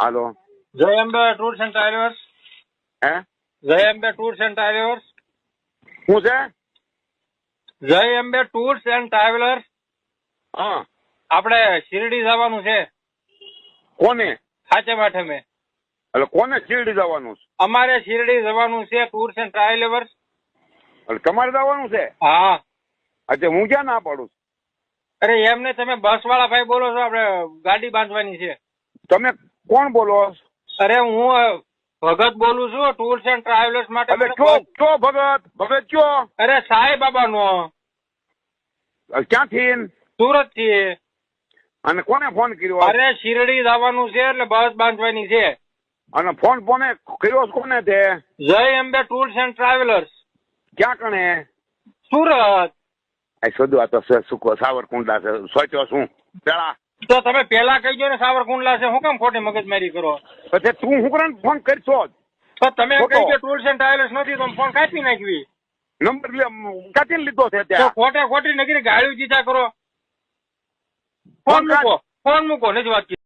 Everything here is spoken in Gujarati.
હાલો. જય અંબે ટૂર્સ એન્ડ ટ્રાવેલર્સ. હે જય અંબે ટૂર્સ એન્ડ ટ્રાવેલર્સ. શું છે? જય અંબે ટૂર્સ એન્ડ ટ્રાવેલર્સ. હા. આપણે શિરડી જવાનું છે. કોને? સાચે માઠમે. એટલે કોને શિરડી જવાનું છે? અમારે શિરડી જવાનું છે ટૂર્સ એન્ડ ટ્રાવેલર્સ. એટલે તમારે જવાનું છે? હા. अच्छा હું ક્યાં ના પાડું છું? અરે એમને તમે બસ વાળા ભાઈ બોલો છો? આપણે ગાડી બાંધવાની છે. તમે કોણ બોલો? અરે હું ભગત બોલું છું ટૂર્સ એન્ડ ટ્રાવેલર્સ માટે. અરે કયો ભગત કયો? અરે સાંઈ બાબા નો. ક્યાંથી? સુરત થી. અને કોને ફોન કર્યો? અરે શિરડી જવાનું છે એટલે બસ બાંધવાની છે. અને ફોન કર્યો કોને તે? જય અંબે ટૂર્સ એન્ડ ટ્રાવેલર્સ. ક્યાં કણે? સુરત. શોધું આ તો સુકો સાવરકુંડલા છે. સોચ્યો શું પેલા? તો તમે પેલા કહી દો ને સાવરકુંડલા છે. હું કેમ ખોટી મગજમારી કરો? પછી તું હું કરે ફોન કરશો? તો તમે કહી દો ટૂર્સ એન્ડ ટ્રાવેલર્સ નથી તો ફોન કાપી નાખવી. નંબર ક્યાંથી લીધો છે તો ત્યાં? ખોટી નગરી ગાડી જીતા કરો. ફોન મૂકો નથી વાત.